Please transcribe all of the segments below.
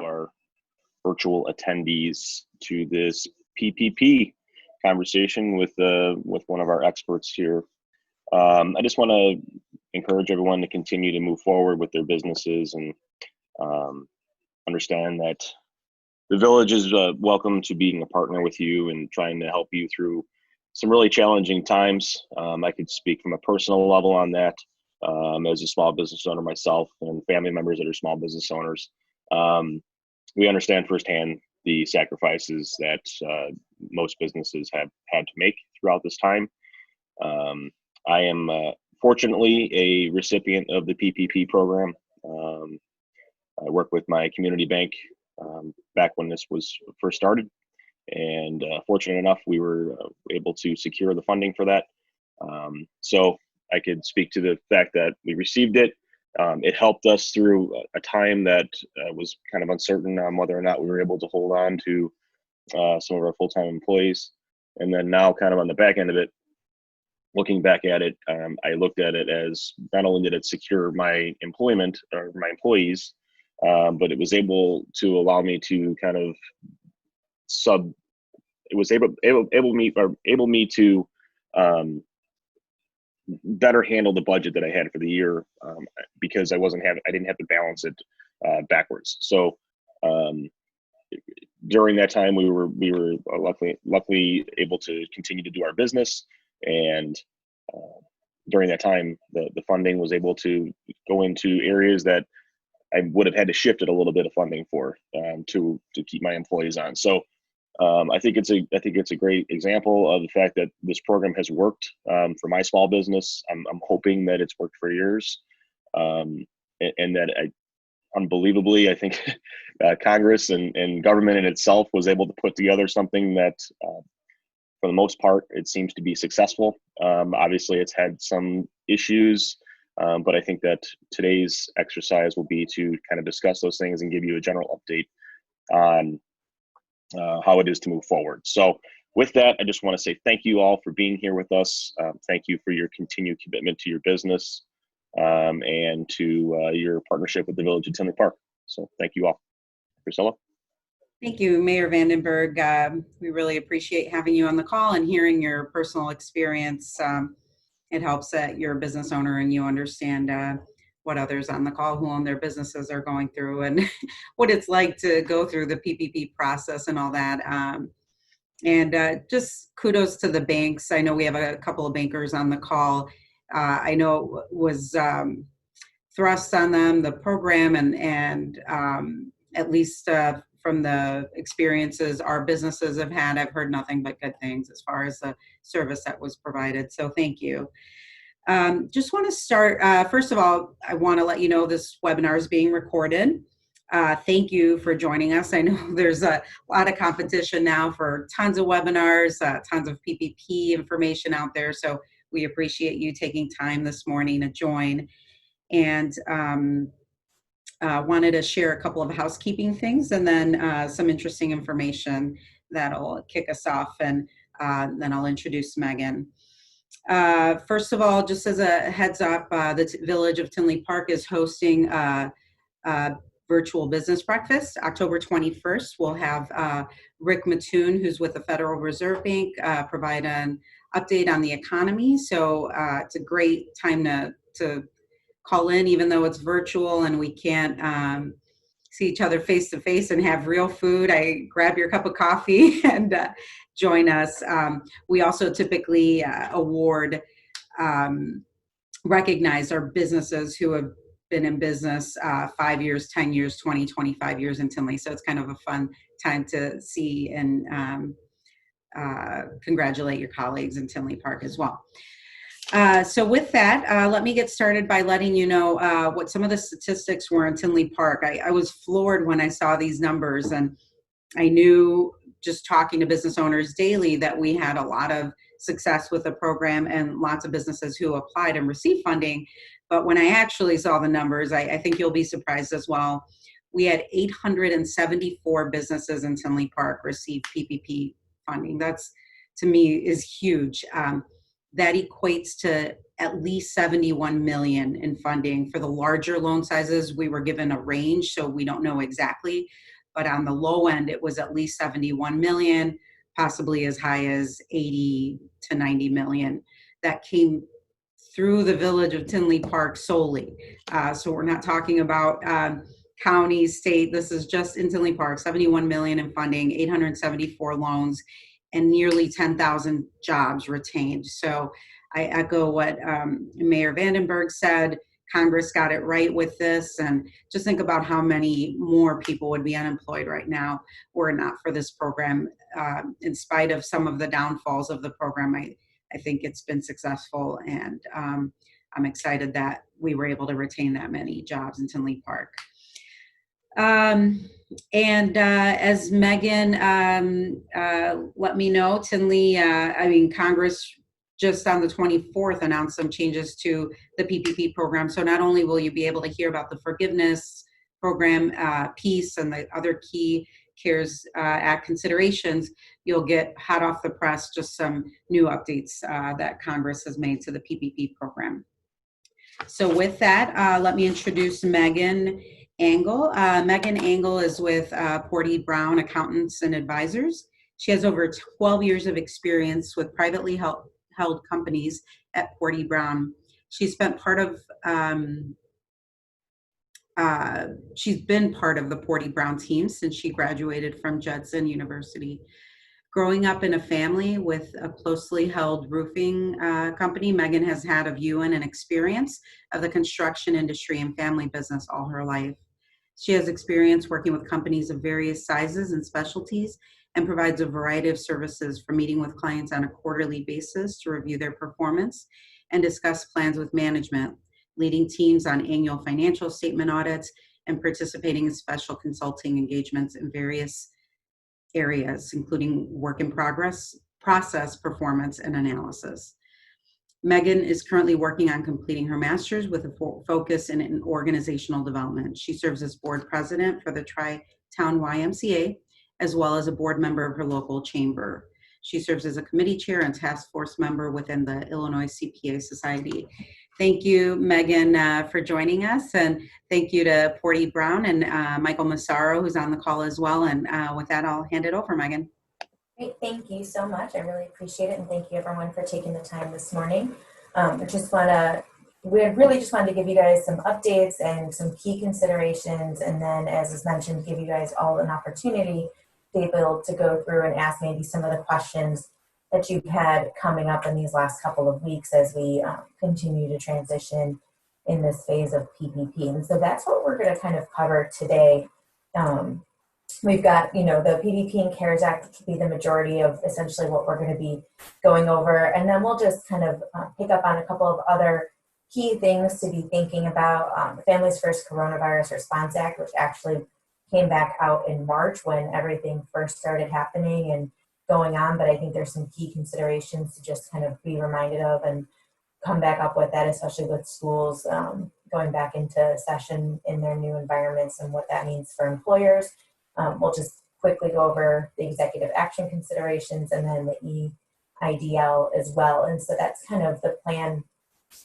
our virtual attendees to this PPP conversation with one of our experts here. I just want to encourage everyone to continue to move forward with their businesses and understand that the Village is welcome to being a partner with you and trying to help you through some really challenging times. I could speak from a personal level on that. As a small business owner myself and family members that are small business owners, we understand firsthand the sacrifices that most businesses have had to make throughout this time. I am fortunately a recipient of the PPP program. I work with my community bank back when this was first started, and fortunate enough, we were able to secure the funding for that. So I could speak to the fact that we received it. It helped us through a time that was kind of uncertain on whether or not we were able to hold on to some of our full-time employees. And then now kind of on the back end of it, looking back at it, I looked at it as not only did it secure my employment or my employees, but it was able to allow me to kind of able me to better handle the budget that I had for the year, because I didn't have to balance it backwards. So during that time, we were luckily able to continue to do our business, and during that time, the funding was able to go into areas that I would have had to shift it a little bit of funding for to keep my employees on. So I think it's a great example of the fact that this program has worked for my small business. I'm hoping that it's worked for yours, and that unbelievably, I think Congress and government in itself was able to put together something that, for the most part, it seems to be successful. Obviously, it's had some issues, but I think that today's exercise will be to kind of discuss those things and give you a general update on how it is to move forward. So with that, I just want to say thank you all for being here with us. Thank you for your continued commitment to your business and to your partnership with the Village of Tinley Park. So thank you all. Priscilla? Thank you, Mayor Vandenberg. We really appreciate having you on the call and hearing your personal experience. It helps that you're a business owner and you understand what others on the call who own their businesses are going through and what it's like to go through the PPP process and all that. And just kudos to the banks. I know we have a couple of bankers on the call. I know it was thrust on them, the program, and at least from the experiences our businesses have had, I've heard nothing but good things as far as the service that was provided. So thank you. Just want to start, first of all, I want to let you know this webinar is being recorded. Thank you for joining us. I know there's a lot of competition now for tons of webinars, tons of PPP information out there. So we appreciate you taking time this morning to join. And wanted to share a couple of housekeeping things and then some interesting information that'll kick us off. And then I'll introduce Megan. First of all, just as a heads up, the Village of Tinley Park is hosting a virtual business breakfast. October 21st, we'll have Rick Mattoon, who's with the Federal Reserve Bank, provide an update on the economy. So it's a great time to call in, even though it's virtual and we can't see each other face to face and have real food. Grab your cup of coffee and join us. We also typically recognize our businesses who have been in business 5 years, 10 years, 20, 25 years in Tinley. So it's kind of a fun time to see and congratulate your colleagues in Tinley Park as well. So with that, let me get started by letting you know what some of the statistics were in Tinley Park. I was floored when I saw these numbers, and I knew just talking to business owners daily that we had a lot of success with the program and lots of businesses who applied and received funding. But when I actually saw the numbers, I think you'll be surprised as well. We had 874 businesses in Tinley Park receive PPP funding. That's, to me, is huge. That equates to at least 71 million in funding. For the larger loan sizes, we were given a range, so we don't know exactly. But on the low end, it was at least 71 million, possibly as high as 80 to 90 million. That came through the Village of Tinley Park solely. So we're not talking about county, state. This is just in Tinley Park, 71 million in funding, 874 loans, and nearly 10,000 jobs retained. So I echo what Mayor Vandenberg said. Congress got it right with this, and just think about how many more people would be unemployed right now were it not for this program. In spite of some of the downfalls of the program, I think it's been successful, and I'm excited that we were able to retain that many jobs in Tinley Park. As Megan let me know, Congress just on the 24th announced some changes to the PPP program. So not only will you be able to hear about the forgiveness program piece and the other key CARES Act considerations, you'll get hot off the press just some new updates that Congress has made to the PPP program. So with that, let me introduce Megan Angle. Megan Angle is with Porty Brown Accountants and Advisors. She has over 12 years of experience with privately held companies at Porty Brown. She's been part of the Porty Brown team since she graduated from Judson University. Growing up in a family with a closely held roofing company, Megan has had a view and an experience of the construction industry and family business all her life. She has experience working with companies of various sizes and specialties and provides a variety of services, from meeting with clients on a quarterly basis to review their performance and discuss plans with management, leading teams on annual financial statement audits, and participating in special consulting engagements in various areas, including work in progress, process, performance, and analysis. Megan is currently working on completing her master's with a focus in organizational development. She serves as board president for the Tri-Town YMCA, as well as a board member of her local chamber. She serves as a committee chair and task force member within the Illinois CPA Society. Thank you, Megan, for joining us, and thank you to Porty Brown and Michael Massaro, who's on the call as well. And with that, I'll hand it over, Megan. Great, thank you so much. I really appreciate it, and thank you everyone for taking the time this morning. We really just wanted to give you guys some updates and some key considerations, and then, as is mentioned, give you guys all an opportunity to be able to go through and ask maybe some of the questions that you've had coming up in these last couple of weeks as we continue to transition in this phase of PPP. And so that's what we're going to kind of cover today. We've got, the PPP and CARES Act, which will be the majority of essentially what we're going to be going over. And then we'll just kind of pick up on a couple of other key things to be thinking about. The Families First Coronavirus Response Act, which actually came back out in March when everything first started happening and going on. But I think there's some key considerations to just kind of be reminded of and come back up with that, especially with schools going back into session in their new environments and what that means for employers. We'll just quickly go over the executive action considerations and then the EIDL as well. And so that's kind of the plan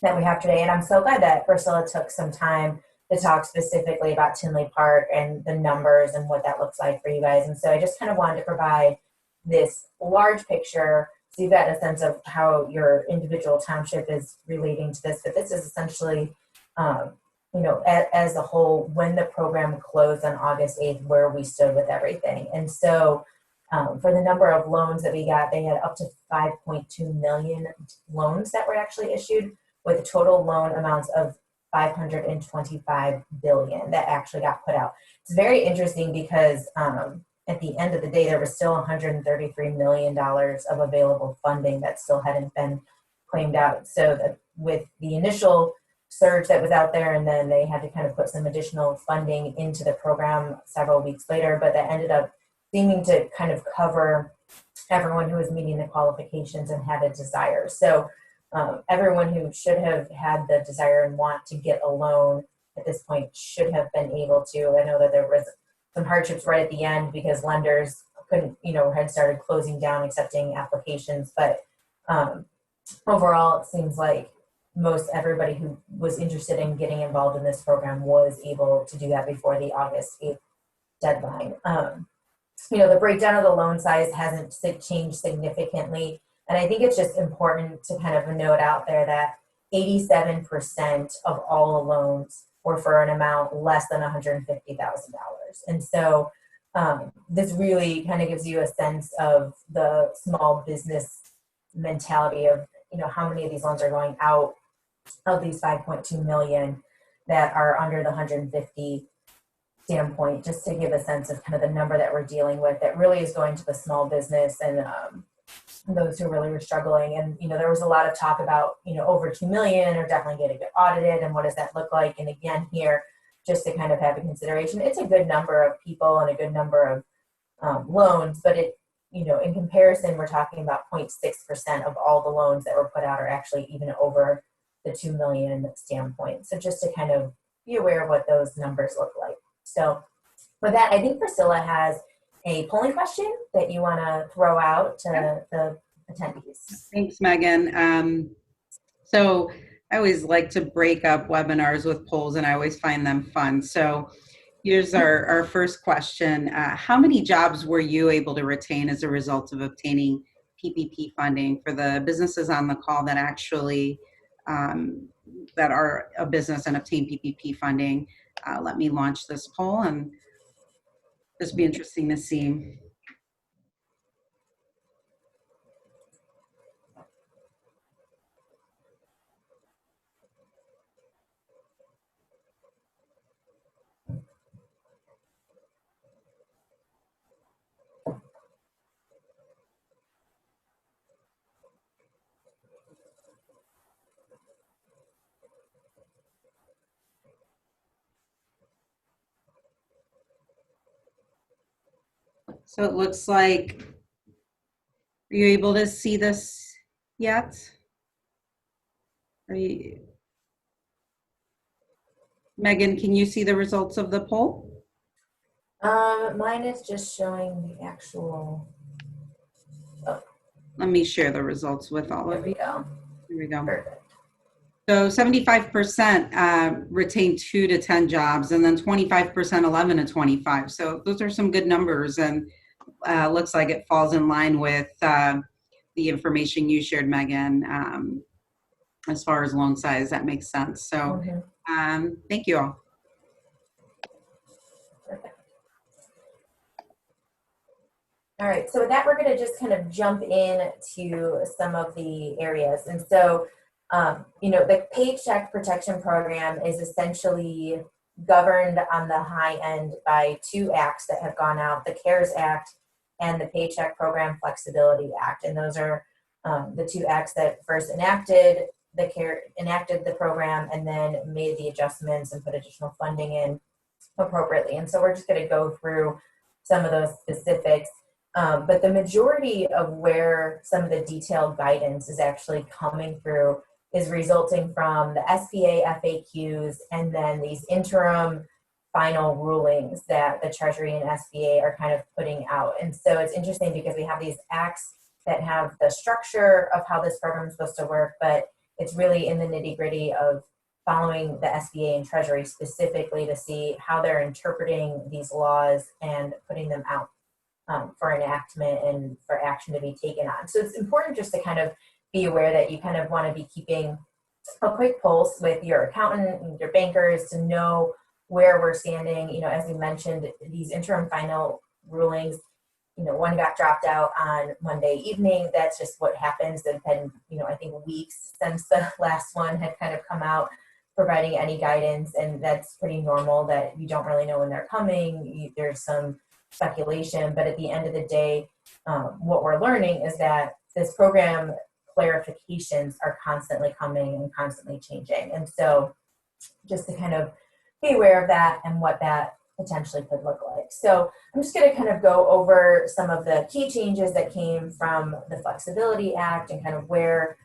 that we have today. And I'm so glad that Priscilla took some time to talk specifically about Tinley Park and the numbers and what that looks like for you guys. And so I just kind of wanted to provide this large picture so you've got a sense of how your individual township is relating to this. But this is essentially, as a whole, when the program closed on August 8th, where we stood with everything. And so for the number of loans that we got, they had up to 5.2 million loans that were actually issued, with total loan amounts of 525 billion that actually got put out. It's very interesting because at the end of the day, there was still $133 million of available funding that still hadn't been claimed out. So that with the initial surge that was out there, and then they had to kind of put some additional funding into the program several weeks later, but that ended up seeming to kind of cover everyone who was meeting the qualifications and had a desire. So everyone who should have had the desire and want to get a loan at this point should have been able to. I know that there was some hardships right at the end because lenders couldn't, had started closing down accepting applications. But overall, it seems like most everybody who was interested in getting involved in this program was able to do that before the August 8th deadline. The breakdown of the loan size hasn't changed significantly. And I think it's just important to kind of note out there that 87% of all the loans were for an amount less than $150,000. And so this really kind of gives you a sense of the small business mentality of, how many of these loans are going out of these 5.2 million that are under the 150 standpoint, just to give a sense of kind of the number that we're dealing with that really is going to the small business and those who really were struggling. And, there was a lot of talk about, over 2 million are definitely going to get audited, and what does that look like? And again, here, just to kind of have a consideration, it's a good number of people and a good number of loans, but in comparison, we're talking about 0.6% of all the loans that were put out are actually even over the 2 million standpoint. So just to kind of be aware of what those numbers look like. So with that, I think Priscilla has a polling question that you want to throw out to the attendees. Thanks, Megan. So I always like to break up webinars with polls, and I always find them fun. So here's our first question. How many jobs were you able to retain as a result of obtaining PPP funding? For the businesses on the call that actually that are a business and obtain PPP funding, let me launch this poll, and this will be interesting to see. So it looks like, are you able to see this yet? Megan, can you see the results of the poll? Mine is just showing the actual. Oh. Let me share the results with all of you. Here we go. Perfect. So 75% retain 2 to 10 jobs, and then 25% 11 to 25. So those are some good numbers, and looks like it falls in line with the information you shared, Megan, as far as loan size. That makes sense. So thank you all. Perfect. All right, so with that, we're going to just kind of jump in to some of the areas. And so the Paycheck Protection Program is essentially governed on the high end by 2 acts that have gone out, the CARES Act and the Paycheck Program Flexibility Act. And those are the 2 acts that first enacted the program and then made the adjustments and put additional funding in appropriately. And so we're just going to go through some of those specifics. But the majority of where some of the detailed guidance is actually coming through is resulting from the SBA FAQs and then these interim final rulings that the Treasury and SBA are kind of putting out. And so it's interesting because we have these acts that have the structure of how this program is supposed to work, but it's really in the nitty-gritty of following the SBA and Treasury specifically to see how they're interpreting these laws and putting them out for enactment and for action to be taken on. So it's important just to kind of be aware that you kind of want to be keeping a quick pulse with your accountant and your bankers to know where we're standing. As we mentioned, these interim final rulings, one got dropped out on Monday evening. That's just what happens. It's been, I think weeks since the last one had kind of come out providing any guidance, and that's pretty normal that you don't really know when they're coming. There's some speculation, but at the end of the day, what we're learning is that this program clarifications are constantly coming and constantly changing. And so just to kind of be aware of that and what that potentially could look like. So I'm just going to kind of go over some of the key changes that came from the Flexibility Act and kind of where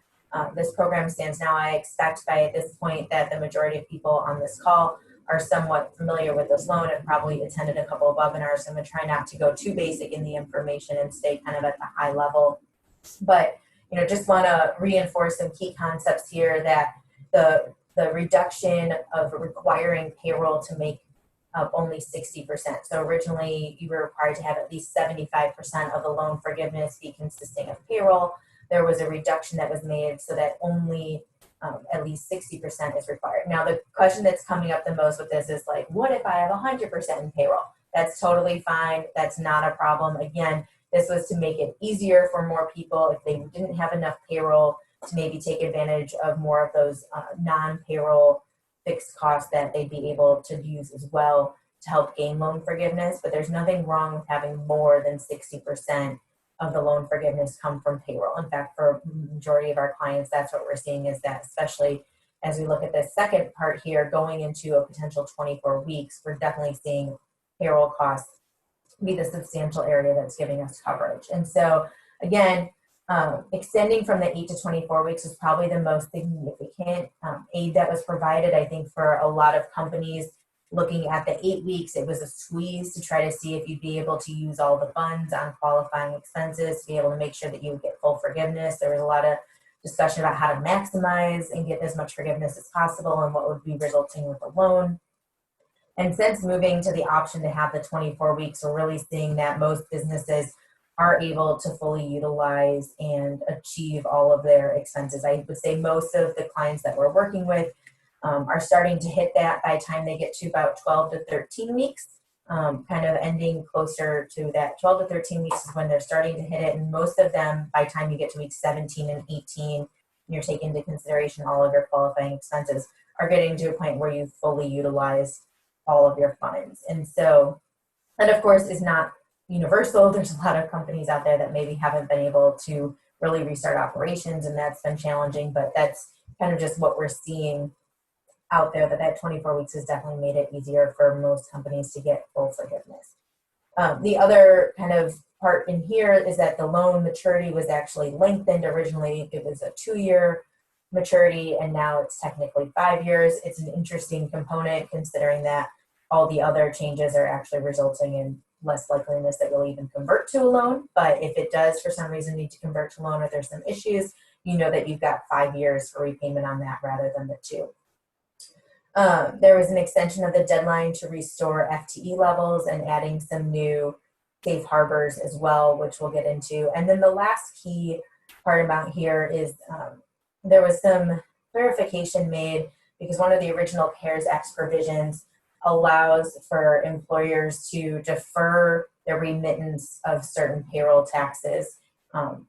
this program stands now. I expect by this point that the majority of people on this call are somewhat familiar with this loan and probably attended a couple of webinars. So I'm going to try not to go too basic in the information and stay kind of at the high level. But just want to reinforce some key concepts here that the reduction of requiring payroll to make up only 60%. So originally you were required to have at least 75% of the loan forgiveness be consisting of payroll. There was a reduction that was made so that only at least 60% is required. Now the question that's coming up the most with this is like, what if I have 100% in payroll? That's totally fine. That's not a problem. Again, this was to make it easier for more people if they didn't have enough payroll to maybe take advantage of more of those non-payroll fixed costs that they'd be able to use as well to help gain loan forgiveness. But there's nothing wrong with having more than 60% of the loan forgiveness come from payroll. In fact, for the majority of our clients, that's what we're seeing, is that especially as we look at the second part here, going into a potential 24 weeks, we're definitely seeing payroll costs be the substantial area that's giving us coverage. And so again, extending from the 8 to 24 weeks is probably the most significant aid that was provided. I think for a lot of companies looking at the 8 weeks, it was a squeeze to try to see if you'd be able to use all the funds on qualifying expenses to be able to make sure that you would get full forgiveness. There was a lot of discussion about how to maximize and get as much forgiveness as possible and what would be resulting with a loan. And since moving to the option to have the 24 weeks, we're really seeing that most businesses are able to fully utilize and achieve all of their expenses. I would say most of the clients that we're working with are starting to hit that by the time they get to about 12 to 13 weeks, kind of ending closer to that 12 to 13 weeks is when they're starting to hit it. And most of them, by the time you get to week 17 and 18, and you're taking into consideration all of your qualifying expenses, are getting to a point where you've fully utilized all of your funds. And so, that of course is not universal. There's a lot of companies out there that maybe haven't been able to really restart operations, and that's been challenging, but that's kind of just what we're seeing out there, that 24 weeks has definitely made it easier for most companies to get full forgiveness. The other kind of part in here is that the loan maturity was actually lengthened. Originally, it was a 2-year maturity, and now it's technically 5 years. It's an interesting component considering that all the other changes are actually resulting in less likeliness that you'll even convert to a loan. But if it does for some reason need to convert to a loan or there's some issues, you know that you've got 5 years for repayment on that rather than the 2. There was an extension of the deadline to restore FTE levels and adding some new safe harbors as well, which we'll get into. And then the last key part about here is there was some clarification made because one of the original CARES Act provisions allows for employers to defer the remittance of certain payroll taxes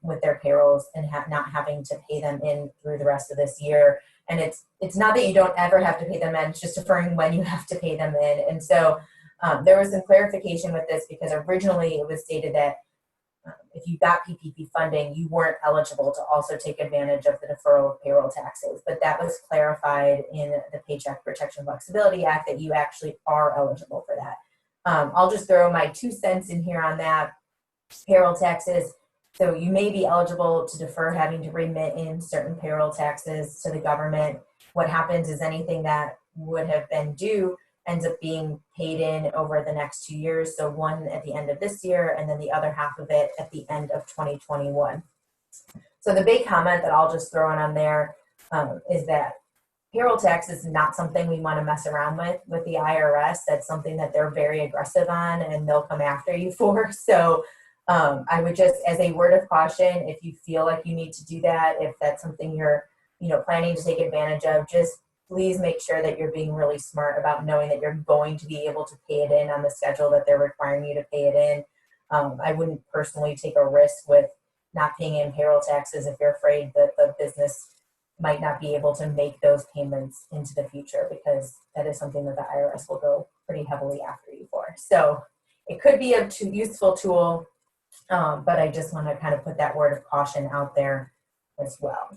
with their payrolls and not having to pay them in through the rest of this year. And it's not that you don't ever have to pay them in, it's just deferring when you have to pay them in. And so there was some clarification with this because originally it was stated that if you got PPP funding, you weren't eligible to also take advantage of the deferral of payroll taxes. But that was clarified in the Paycheck Protection Flexibility Act that you actually are eligible for that. I'll just throw my 2 cents in here on that. Payroll taxes. So you may be eligible to defer having to remit in certain payroll taxes to the government. What happens is anything that would have been due ends up being paid in over the next 2 years. So one at the end of this year and then the other half of it at the end of 2021. So the big comment that I'll just throw in on there is that payroll tax is not something we want to mess around with the IRS. That's something that they're very aggressive on and they'll come after you for. So I would just, as a word of caution, if you feel like you need to do that, if that's something you're planning to take advantage of, just please make sure that you're being really smart about knowing that you're going to be able to pay it in on the schedule that they're requiring you to pay it in. I wouldn't personally take a risk with not paying in payroll taxes if you're afraid that the business might not be able to make those payments into the future, because that is something that the IRS will go pretty heavily after you for. So it could be a useful tool, but I just want to kind of put that word of caution out there as well.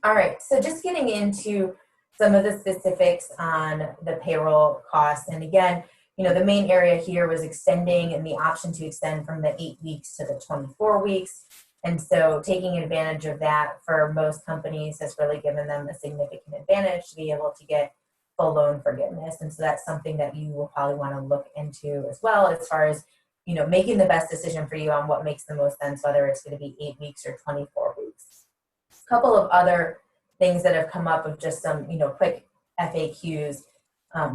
All right, so just getting into some of the specifics on the payroll costs. And again, the main area here was extending and the option to extend from the 8 weeks to the 24 weeks. And so taking advantage of that for most companies has really given them a significant advantage to be able to get full loan forgiveness. And so that's something that you will probably want to look into as well, as far as making the best decision for you on what makes the most sense, whether it's going to be 8 weeks or 24 weeks. A couple of other things that have come up of just some, quick FAQs.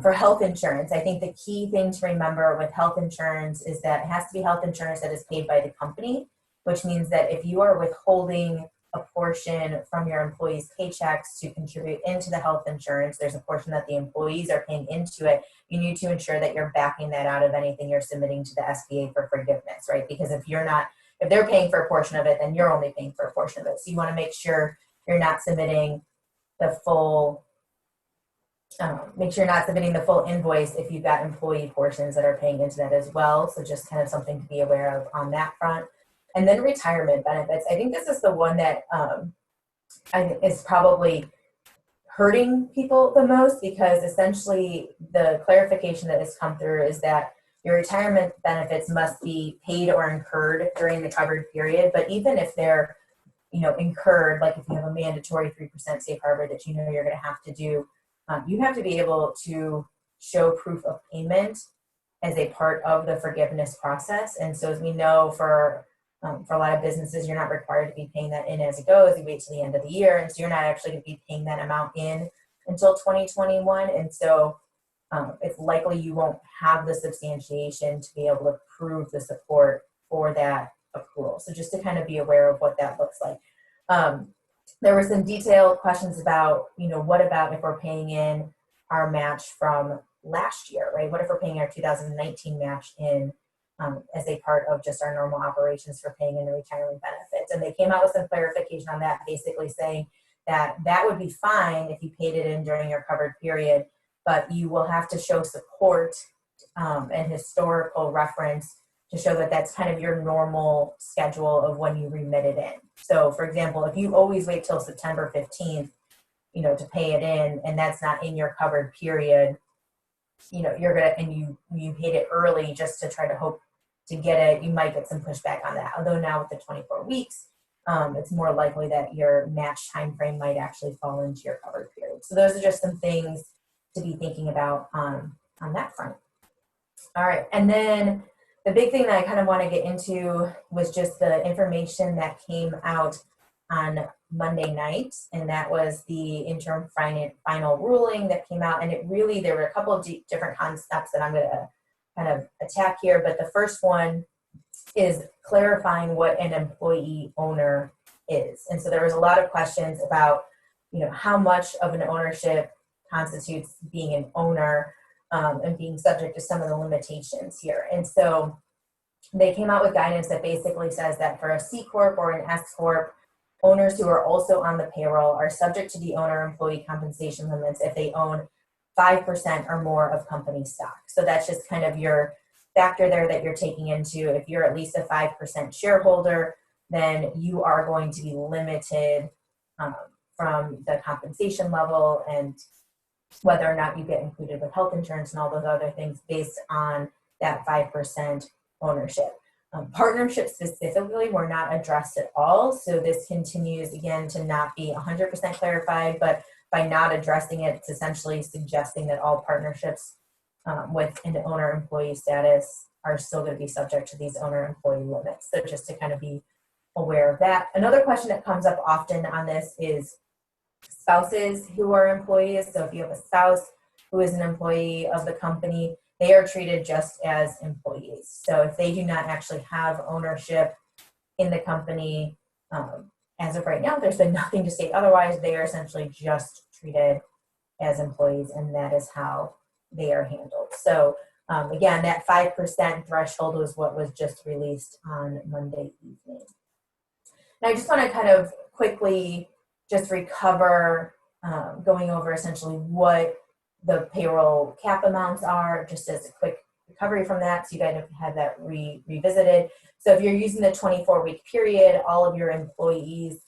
For health insurance, I think the key thing to remember with health insurance is that it has to be health insurance that is paid by the company, which means that if you are withholding a portion from your employees' paychecks to contribute into the health insurance, there's a portion that the employees are paying into it. You need to ensure that you're backing that out of anything you're submitting to the SBA for forgiveness, right? Because if they're paying for a portion of it, then you're only paying for a portion of it. So you want to make sure you're not submitting the full invoice if you've got employee portions that are paying into that as well. So just kind of something to be aware of on that front. And then retirement benefits. I think this is the one that I think is probably hurting people the most, because essentially the clarification that has come through is that your retirement benefits must be paid or incurred during the covered period. But even if they're incurred, like if you have a mandatory 3% safe harbor that you're going to have to do, you have to be able to show proof of payment as a part of the forgiveness process. And so as we know, for a lot of businesses, you're not required to be paying that in as it goes. You wait till the end of the year. And so you're not actually going to be paying that amount in until 2021. And so it's likely you won't have the substantiation to be able to prove the support for that accrual. So just to kind of be aware of what that looks like. There were some detailed questions about, what about if we're paying in our match from last year, right? What if we're paying our 2019 match in as a part of just our normal operations for paying in the retirement benefits? And they came out with some clarification on that, basically saying that that would be fine if you paid it in during your covered period, but you will have to show support and historical reference to show that that's kind of your normal schedule of when you remit it in. So for example, if you always wait till September 15th, to pay it in, and that's not in your covered period, you're gonna, and you paid it early just to try to hope to get it, you might get some pushback on that. Although now with the 24 weeks, it's more likely that your match time frame might actually fall into your covered period. So those are just some things to be thinking about on that front. All right, and then the big thing that I kind of want to get into was just the information that came out on Monday night, and that was the interim final ruling that came out. And there were a couple of different concepts that I'm going to kind of attack here, but the first one is clarifying what an employee owner is. And so there was a lot of questions about, how much of an ownership constitutes being an owner, and being subject to some of the limitations here. And so they came out with guidance that basically says that for a C Corp or an S Corp, owners who are also on the payroll are subject to the owner-employee compensation limits if they own 5% or more of company stock. So that's just kind of your factor there that you're taking into. If you're at least a 5% shareholder, then you are going to be limited from the compensation level and whether or not you get included with health insurance and all those other things based on that 5% ownership. Partnerships specifically were not addressed at all. So this continues, again, to not be 100% clarified, but by not addressing it, it's essentially suggesting that all partnerships with an owner-employee status are still going to be subject to these owner-employee limits. So just to kind of be aware of that. Another question that comes up often on this is spouses who are employees. So if you have a spouse who is an employee of the company, they are treated just as employees. So if they do not actually have ownership in the company, as of right now, there's been nothing to state otherwise. They are essentially just treated as employees, and that is how they are handled. So again, that 5% threshold was what was just released on Monday evening. And I just want to kind of quickly just recover, going over essentially what the payroll cap amounts are, just as a quick recovery from that, so you guys have that revisited. So if you're using the 24-week period, all of your employees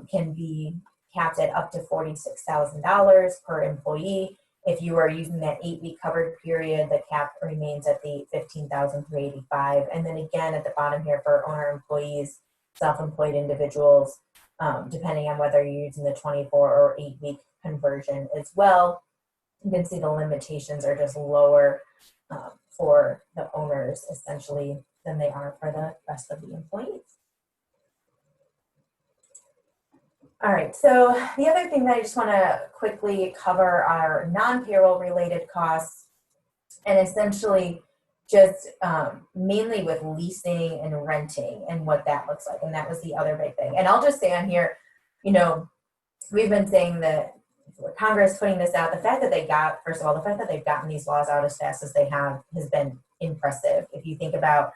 can be capped at up to $46,000 per employee. If you are using that 8-week covered period, the cap remains at the $15,385. And then again, at the bottom here for owner employees, self-employed individuals, depending on whether you're using the 24 or 8-week conversion as well, you can see the limitations are just lower for the owners essentially than they are for the rest of the employees. All right, so the other thing that I just want to quickly cover are non-payroll related costs, and essentially just mainly with leasing and renting and what that looks like. And that was the other big thing. And I'll just say on here, you know, we've been saying that Congress putting this out, the fact that they got, first of all, the fact that they've gotten these laws out as fast as they have has been impressive. If you think about,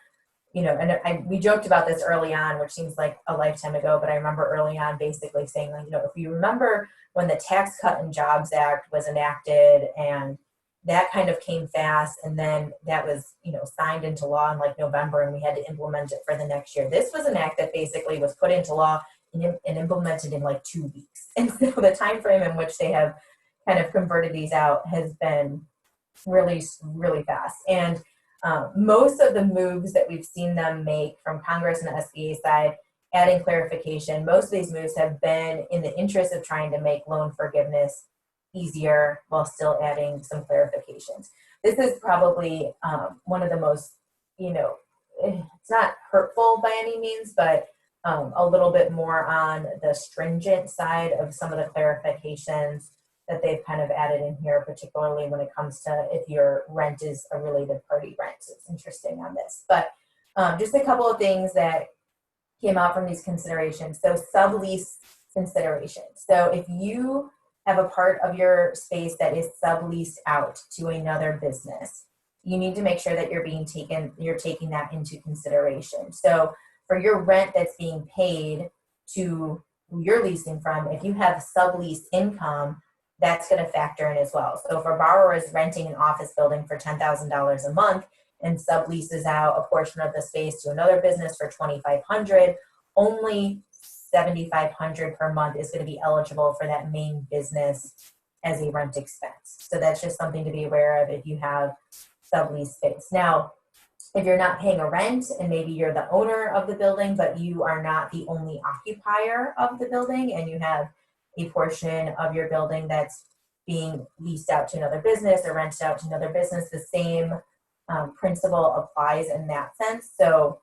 you know, and we joked about this early on, which seems like a lifetime ago, but I remember early on basically saying, like, you know, if you remember when the Tax Cut and Jobs Act was enacted and that kind of came fast, and then that was, you know, signed into law in like November, and we had to implement it for the next year. This was an act that basically was put into law and implemented in like 2 weeks. And so the time frame in which they have kind of converted these out has been really, really fast. And most of the moves that we've seen them make from Congress and the SBA side, adding clarification, most of these moves have been in the interest of trying to make loan forgiveness easier while still adding some clarifications. This is probably one of the most, you know, it's not hurtful by any means, but a little bit more on the stringent side of some of the clarifications that they've kind of added in here, particularly when it comes to if your rent is a related party rent. So it's interesting on this. But just a couple of things that came out from these considerations. So sublease consideration. So if you have a part of your space that is subleased out to another business, you need to make sure that you're taking that into consideration. So for your rent that's being paid to who you're leasing from, if you have sublease income, that's going to factor in as well. So if a borrower is renting an office building for $10,000 a month and subleases out a portion of the space to another business for $2,500, only $7,500 per month is going to be eligible for that main business as a rent expense. So that's just something to be aware of if you have sublease space. Now, if you're not paying a rent and maybe you're the owner of the building, but you are not the only occupier of the building and you have a portion of your building that's being leased out to another business or rented out to another business, the same principle applies in that sense. So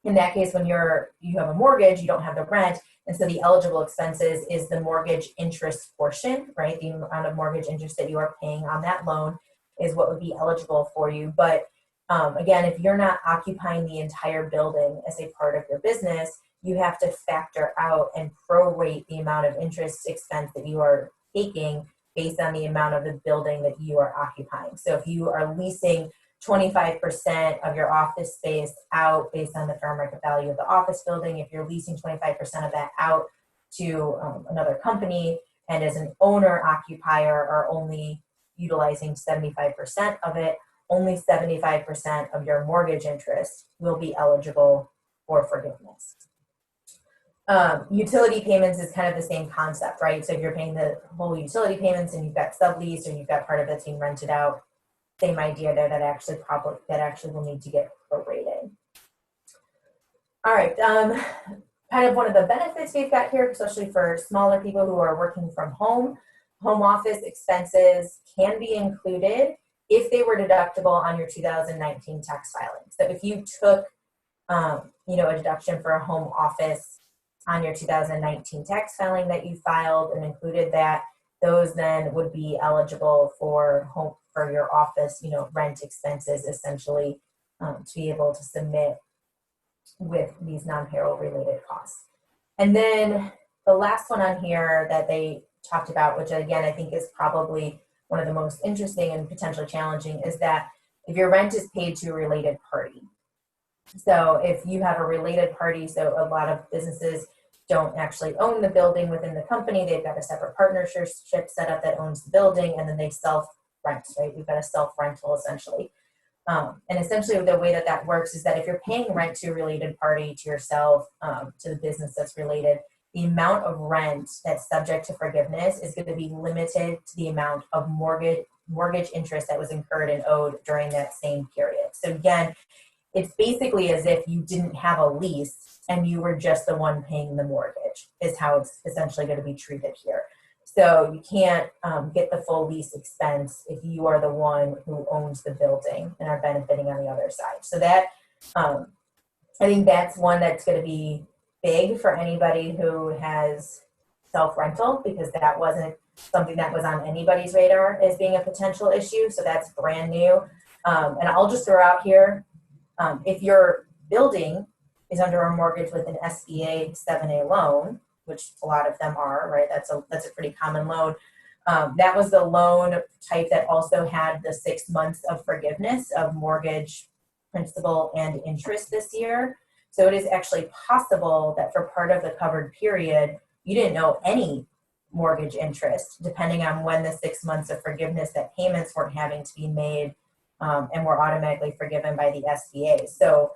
in that case, when you have a mortgage, you don't have the rent, and so the eligible expenses is the mortgage interest portion, right? The amount of mortgage interest that you are paying on that loan is what would be eligible for you. But again, if you're not occupying the entire building as a part of your business, you have to factor out and prorate the amount of interest expense that you are taking based on the amount of the building that you are occupying. So if you are leasing 25% of your office space out based on the fair market value of the office building, if you're leasing 25% of that out to another company, and as an owner occupier are only utilizing 75% of it, only 75% of your mortgage interest will be eligible for forgiveness. Utility payments is kind of the same concept, right? So if you're paying the whole utility payments and you've got sublease or you've got part of that's being rented out, same idea there, that actually will need to get prorated. All right, kind of one of the benefits we've got here, especially for smaller people who are working from home, home office expenses can be included if they were deductible on your 2019 tax filing. So if you took, a deduction for a home office on your 2019 tax filing that you filed and included that, those then would be eligible for your office, rent expenses, essentially, to be able to submit with these non-payroll related costs. And then the last one on here that they talked about, which again I think is probably one of the most interesting and potentially challenging, is that if your rent is paid to a related party. So if you have a related party, so a lot of businesses don't actually own the building within the company, they've got a separate partnership set up that owns the building, and then they self-rent, right? We've got a self-rental essentially. And essentially the way that works is that if you're paying rent to a related party, to yourself, to the business that's related, the amount of rent that's subject to forgiveness is going to be limited to the amount of mortgage interest that was incurred and owed during that same period. So again, it's basically as if you didn't have a lease and you were just the one paying the mortgage, is how it's essentially going to be treated here. So you can't get the full lease expense if you are the one who owns the building and are benefiting on the other side. So that, I think that's one that's going to be big for anybody who has self-rental, because that wasn't something that was on anybody's radar as being a potential issue. So that's brand new. And I'll just throw out here, if your building is under a mortgage with an SBA 7A loan, which a lot of them are, right? That's a pretty common loan. That was the loan type that also had the 6 months of forgiveness of mortgage principal and interest this year. So it is actually possible that for part of the covered period, you didn't know any mortgage interest, depending on when the 6 months of forgiveness, that payments weren't having to be made and were automatically forgiven by the SBA. So,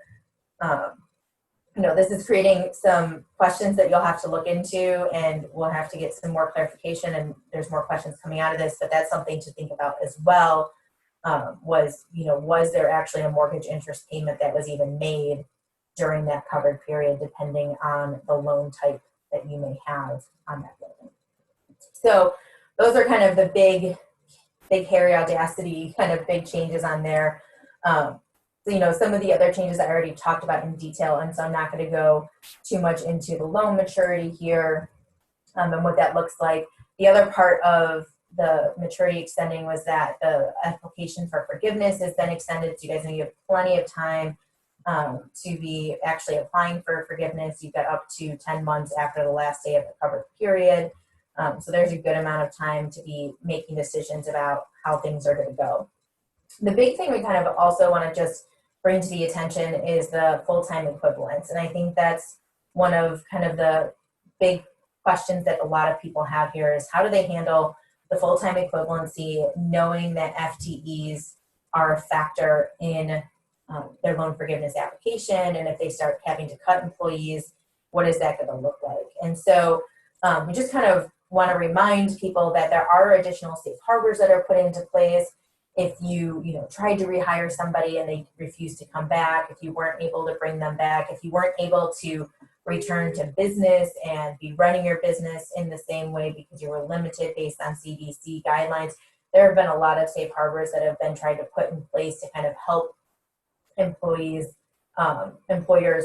this is creating some questions that you'll have to look into, and we'll have to get some more clarification, and there's more questions coming out of this, but that's something to think about as well. Was there actually a mortgage interest payment that was even made during that covered period, depending on the loan type that you may have on that building. So those are kind of the big hairy audacity kind of big changes on there. Some of the other changes I already talked about in detail, and so I'm not going to go too much into the loan maturity here and what that looks like. The other part of the maturity extending was that the application for forgiveness has been extended, so you guys know you have plenty of time to be actually applying for forgiveness. You've got up to 10 months after the last day of the covered period. So there's a good amount of time to be making decisions about how things are going to go. The big thing we kind of also want to just bring to the attention is the full-time equivalence. And I think that's one of kind of the big questions that a lot of people have here is how do they handle the full-time equivalency, knowing that FTEs are a factor in their loan forgiveness application, and if they start having to cut employees, what is that going to look like? And so we just kind of want to remind people that there are additional safe harbors that are put into place. If you tried to rehire somebody and they refused to come back, if you weren't able to bring them back, if you weren't able to return to business and be running your business in the same way because you were limited based on CDC guidelines, there have been a lot of safe harbors that have been tried to put in place to kind of help employers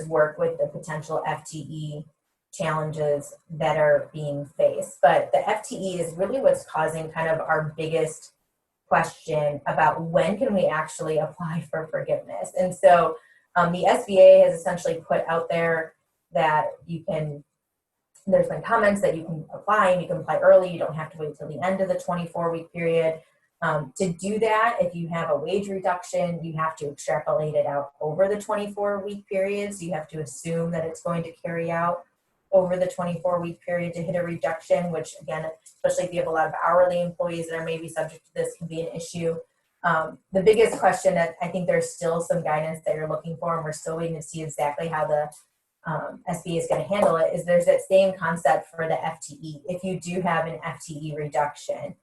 work with the potential FTE challenges that are being faced. But the FTE is really what's causing kind of our biggest question about when can we actually apply for forgiveness. And so the SBA has essentially put out there that there's been comments that you can apply and you can apply early. You don't have to wait till the end of the 24-week period. To do that, if you have a wage reduction, you have to extrapolate it out over the 24-week period. So you have to assume that it's going to carry out over the 24-week period to hit a reduction, which again, especially if you have a lot of hourly employees that are maybe subject to this, can be an issue. The biggest question that I think there's still some guidance that you're looking for, and we're still waiting to see exactly how the SBA is going to handle it, is there's that same concept for the FTE. If you do have an FTE reduction,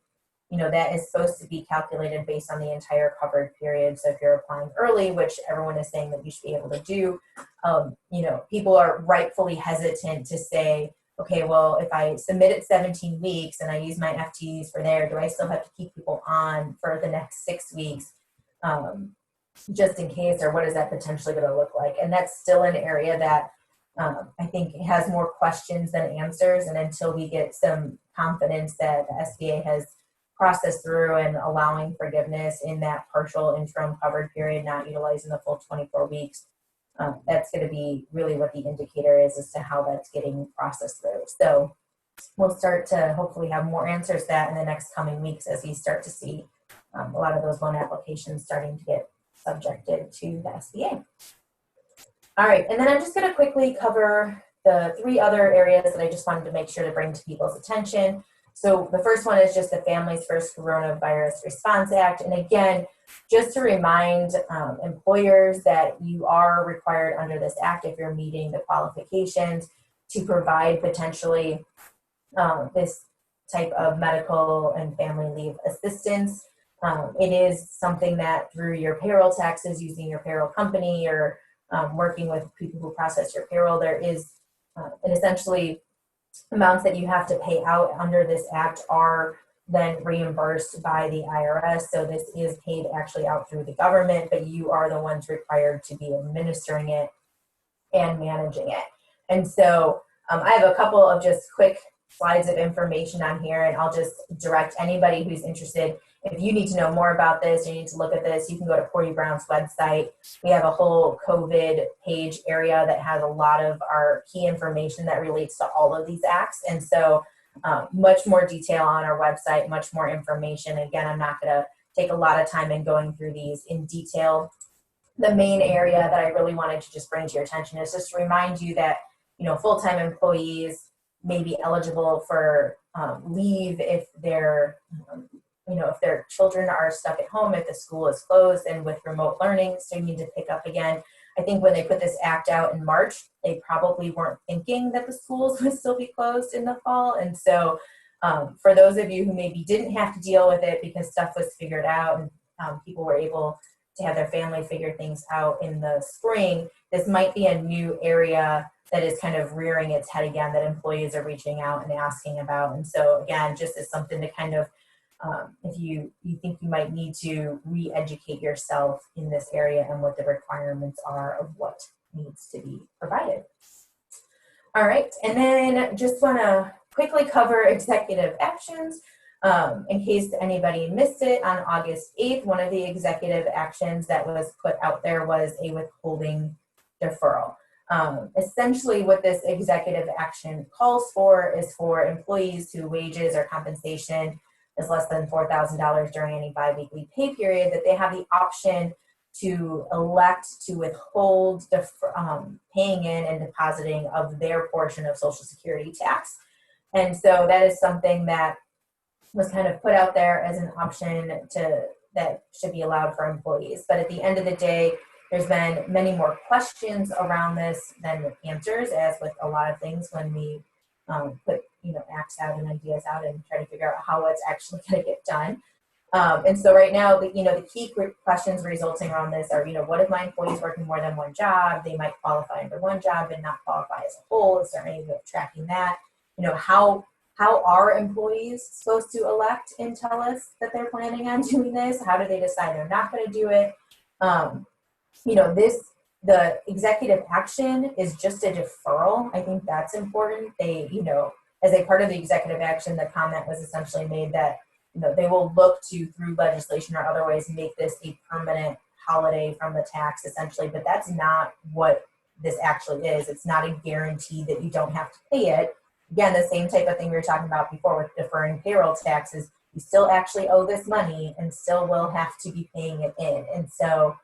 that is supposed to be calculated based on the entire covered period. So if you're applying early, which everyone is saying that you should be able to do, people are rightfully hesitant to say, okay, well, if I submit it 17 weeks and I use my FTEs for there, do I still have to keep people on for the next 6 weeks just in case, or what is that potentially going to look like? And that's still an area that I think has more questions than answers. And until we get some confidence that the SBA has process through and allowing forgiveness in that partial interim covered period, not utilizing the full 24 weeks. That's going to be really what the indicator is as to how that's getting processed through. So we'll start to hopefully have more answers to that in the next coming weeks as we start to see a lot of those loan applications starting to get subjected to the SBA. All right, and then I'm just going to quickly cover the 3 other areas that I just wanted to make sure to bring to people's attention. So the first one is just the Families First Coronavirus Response Act. And again, just to remind employers that you are required under this act, if you're meeting the qualifications, to provide potentially this type of medical and family leave assistance. It is something that through your payroll taxes, using your payroll company, or working with people who process your payroll, there is an essentially amounts that you have to pay out under this act are then reimbursed by the IRS. So this is paid actually out through the government, but you are the ones required to be administering it and managing it. And so I have a couple of just quick slides of information on here, and I'll just direct anybody who's interested. If you need to know more about this, you need to look at this, you can go to Porty Brown's website. We have a whole COVID page area that has a lot of our key information that relates to all of these acts. And so much more detail on our website, much more information. Again, I'm not going to take a lot of time in going through these in detail. The main area that I really wanted to just bring to your attention is just to remind you that, you know, full-time employees may be eligible for leave if they're you know, if their children are stuck at home, if the school is closed, and with remote learning, so you need to pick up again. I think when they put this act out in March, they probably weren't thinking that the schools would still be closed in the fall. And so for those of you who maybe didn't have to deal with it because stuff was figured out and people were able to have their family figure things out in the spring, this might be a new area that is kind of rearing its head again that employees are reaching out and asking about. And so again, just as something to kind of if you think you might need to re-educate yourself in this area and what the requirements are of what needs to be provided. All right, and then just want to quickly cover executive actions. In case anybody missed it, on August 8th, one of the executive actions that was put out there was a withholding deferral. Essentially what this executive action calls for is for employees whose wages or compensation is less than $4,000 during any biweekly pay period, that they have the option to elect to withhold paying in and depositing of their portion of Social Security tax. And so that is something that was kind of put out there as an option that should be allowed for employees. But at the end of the day, there's been many more questions around this than answers, as with a lot of things when we put acts out and ideas out and try to figure out how it's actually going to get done. And so right now, the key questions resulting around this are, what if my employees working more than one job? They might qualify under one job and not qualify as a whole. Is there any way of tracking that? How are employees supposed to elect and tell us that they're planning on doing this? How do they decide they're not going to do it? The executive action is just a deferral. I think that's important. They, as a part of the executive action, the comment was essentially made that, they will look to, through legislation or other ways, make this a permanent holiday from the tax, essentially. But that's not what this actually is. It's not a guarantee that you don't have to pay it. Again, the same type of thing we were talking about before with deferring payroll taxes. You still actually owe this money and still will have to be paying it in. And so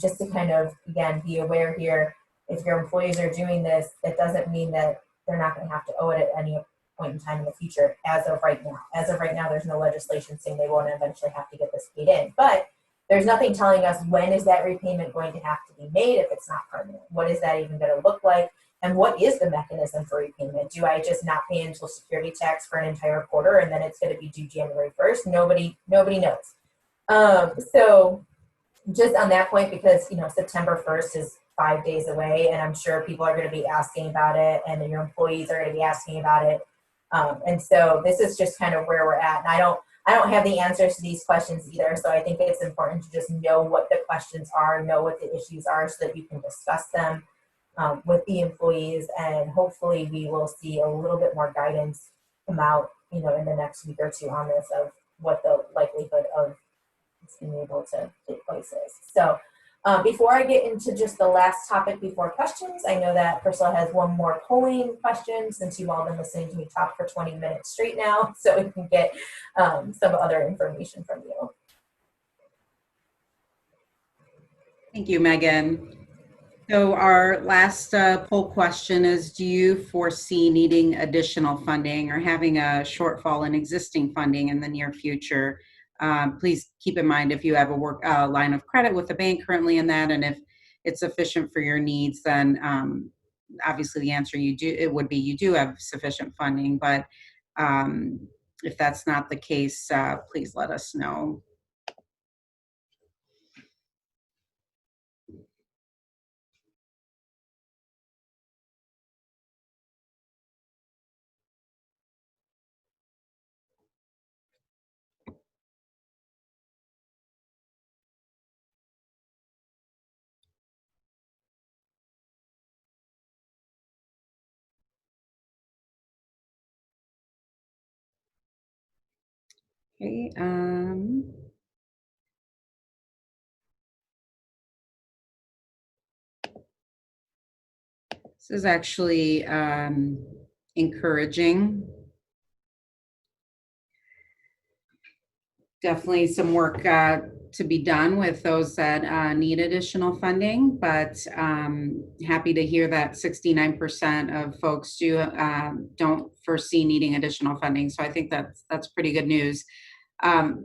just to kind of, again, be aware here, if your employees are doing this, that doesn't mean that they're not going to have to owe it at any point in time in the future as of right now. As of right now, there's no legislation saying they won't eventually have to get this paid in. But there's nothing telling us when is that repayment going to have to be made if it's not permanent. What is that even going to look like? And what is the mechanism for repayment? Do I just not pay Social Security tax for an entire quarter and then it's going to be due January 1st? Nobody knows. So just on that point, because September 1st is 5 days away, and I'm sure people are going to be asking about it, and your employees are going to be asking about it. And so this is just kind of where we're at. And I don't have the answers to these questions either. So I think it's important to just know what the questions are, know what the issues are, so that you can discuss them with the employees. And hopefully we will see a little bit more guidance come out, in the next week or two on this, of what the likelihood of being able to take place is. So before I get into just the last topic before questions, I know that Priscilla has one more polling question, since you've all been listening to me talk for 20 minutes straight now, so we can get some other information from you. Thank you, Megan. So our last poll question is, do you foresee needing additional funding or having a shortfall in existing funding in the near future? Please keep in mind, if you have a line of credit with the bank currently in that, and if it's sufficient for your needs, then obviously the answer would be you do have sufficient funding. But if that's not the case, please let us know. Okay. This is actually encouraging. Definitely some work to be done with those that need additional funding, but happy to hear that 69% of folks don't foresee needing additional funding. So I think that's pretty good news.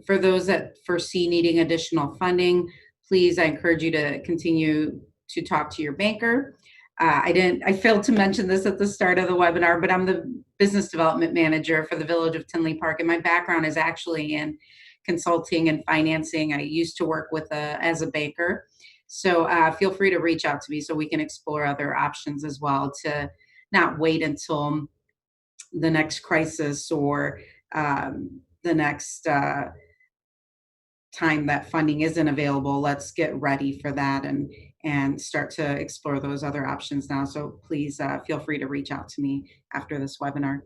For those that foresee needing additional funding, please, I encourage you to continue to talk to your banker. I failed to mention this at the start of the webinar, but I'm the business development manager for the Village of Tinley Park, and my background is actually in consulting and financing. I used to work as a banker. So feel free to reach out to me so we can explore other options as well, to not wait until the next crisis or the next time that funding isn't available. Let's get ready for that and start to explore those other options now. So please feel free to reach out to me after this webinar.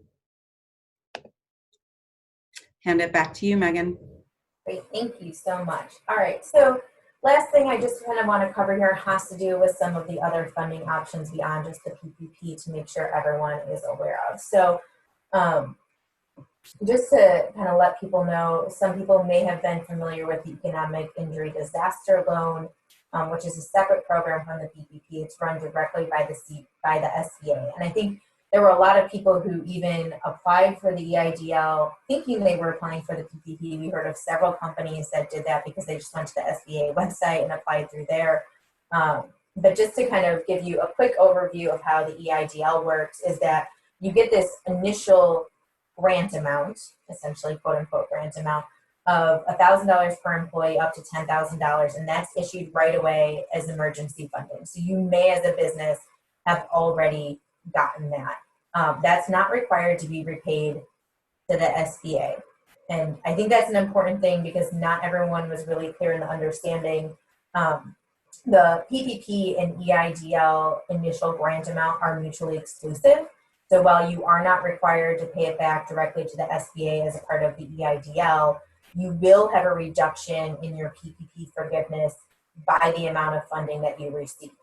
Hand it back to you, Megan. Great, thank you so much. All right, so last thing I just kind of want to cover here has to do with some of the other funding options beyond just the PPP to make sure everyone is aware of. So just to kind of let people know, some people may have been familiar with the Economic Injury Disaster Loan, which is a separate program from the PPP. It's run directly by the SBA. And I think there were a lot of people who even applied for the EIDL thinking they were applying for the PPP. We heard of several companies that did that because they just went to the SBA website and applied through there. But just to kind of give you a quick overview of how the EIDL works is that you get this initial grant amount, essentially quote unquote grant amount, of $1,000 per employee up to $10,000, and that's issued right away as emergency funding. So you may, as a business, have already gotten that. That's not required to be repaid to the SBA. And I think that's an important thing because not everyone was really clear in the understanding. The PPP and EIDL initial grant amount are mutually exclusive. So while you are not required to pay it back directly to the SBA as a part of the EIDL, you will have a reduction in your PPP forgiveness by the amount of funding that you received.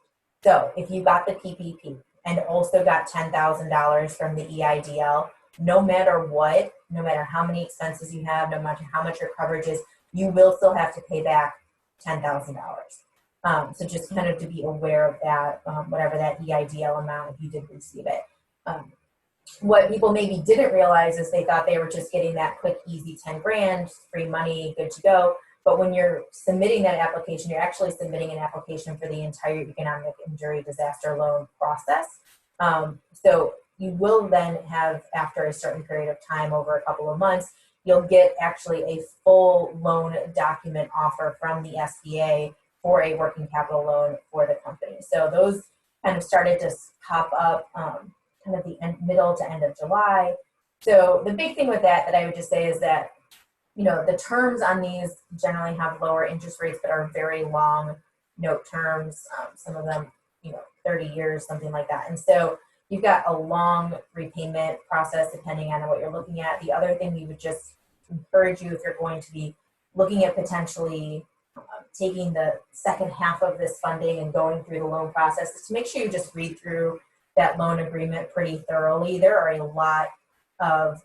So if you got the PPP and also got $10,000 from the EIDL, no matter what, no matter how many expenses you have, no matter how much your coverage is, you will still have to pay back $10,000. So just kind of to be aware of that, whatever that EIDL amount, if you did receive it. What people maybe didn't realize is they thought they were just getting that quick, easy 10 grand, free money, good to go. But when you're submitting that application, you're actually submitting an application for the entire economic injury disaster loan process. So you will then have, after a certain period of time, over a couple of months, you'll get actually a full loan document offer from the SBA for a working capital loan for the company. So those kind of started to pop up kind of the middle to end of July. So the big thing with that I would just say is that, you know, the terms on these generally have lower interest rates but are very long note terms, some of them, you know, 30 years, something like that. And so you've got a long repayment process depending on what you're looking at. The other thing we would just encourage you, if you're going to be looking at potentially taking the second half of this funding and going through the loan process, is to make sure you just read through that loan agreement pretty thoroughly. There are a lot of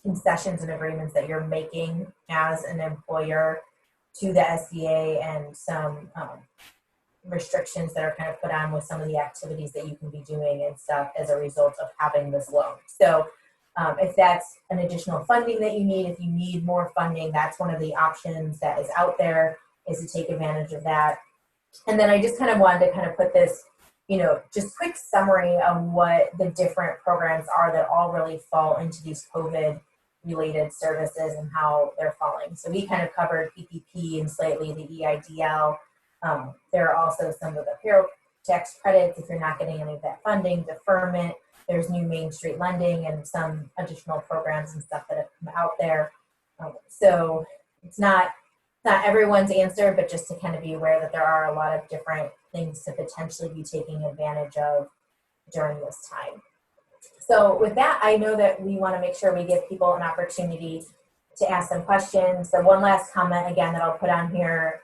concessions and agreements that you're making as an employer to the SBA, and some restrictions that are kind of put on with some of the activities that you can be doing and stuff as a result of having this loan. So if that's an additional funding that you need, if you need more funding, that's one of the options that is out there, is to take advantage of that. And then I just kind of wanted to kind of put this, you know, just quick summary of what the different programs are that all really fall into these COVID related services and how they're falling. So we kind of covered PPP and slightly the EIDL. There are also some of the payroll tax credits if you're not getting any of that funding, deferment. There's new Main Street lending and some additional programs and stuff that have come out there. So it's not everyone's answer, but just to kind of be aware that there are a lot of different things to potentially be taking advantage of during this time. So with that, I know that we want to make sure we give people an opportunity to ask them questions. The one last comment, again, that I'll put on here,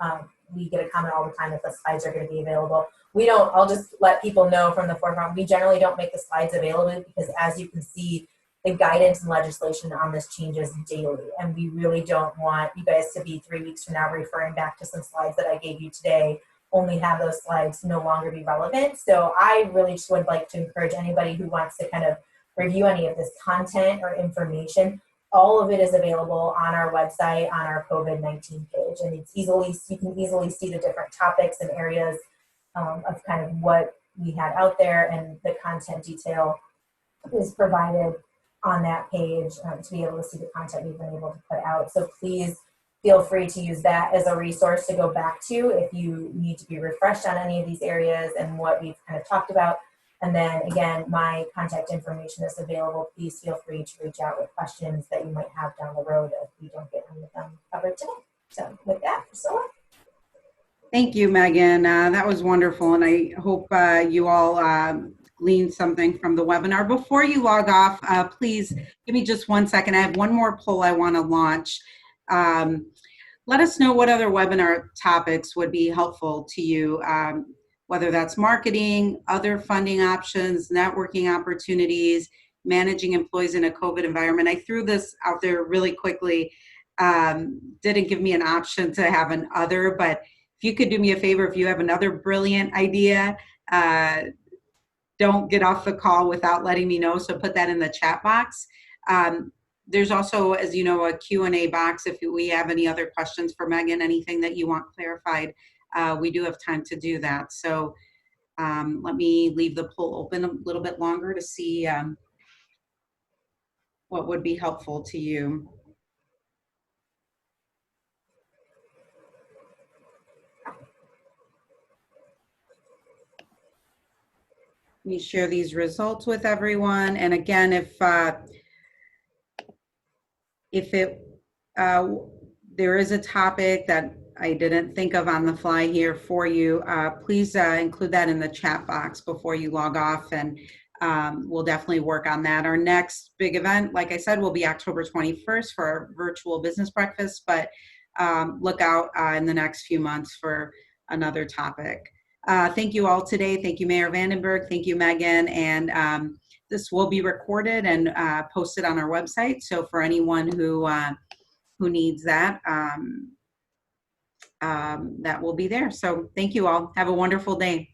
we get a comment all the time that the slides are going to be available. I'll just let people know from the forefront, we generally don't make the slides available because, as you can see, the guidance and legislation on this changes daily. And we really don't want you guys to be 3 weeks from now referring back to some slides that I gave you today, only have those slides no longer be relevant. So I really just would like to encourage anybody who wants to kind of review any of this content or information. All of it is available on our website, on our COVID-19 page. And you can easily see the different topics and areas of kind of what we had out there, and the content detail is provided on that page to be able to see the content we've been able to put out. So please feel free to use that as a resource to go back to if you need to be refreshed on any of these areas and what we've kind of talked about. And then again, my contact information is available. Please feel free to reach out with questions that you might have down the road if we don't get any of them covered today. So with that, Priscilla. Thank you, Megan. That was wonderful, and I hope you all gleaned something from the webinar. Before you log off, please give me just 1 second. I have one more poll I want to launch. Let us know what other webinar topics would be helpful to you, whether that's marketing, other funding options, networking opportunities, managing employees in a COVID environment. I threw this out there really quickly. Didn't give me an option to have an other, but if you could do me a favor, if you have another brilliant idea, don't get off the call without letting me know. So put that in the chat box. There's also, as you know, a Q&A box. If we have any other questions for Megan, anything that you want clarified, we do have time to do that. So let me leave the poll open a little bit longer to see what would be helpful to you. Let me share these results with everyone. And again, if there is a topic that I didn't think of on the fly here for you, please include that in the chat box before you log off, and we'll definitely work on that. Our next big event, like I said, will be October 21st for our virtual business breakfast, but look out in the next few months for another topic. Thank you all today. Thank you, Mayor Vandenberg. Thank you, Megan. And this will be recorded and posted on our website. So for anyone who needs that, that will be there. So thank you all. Have a wonderful day.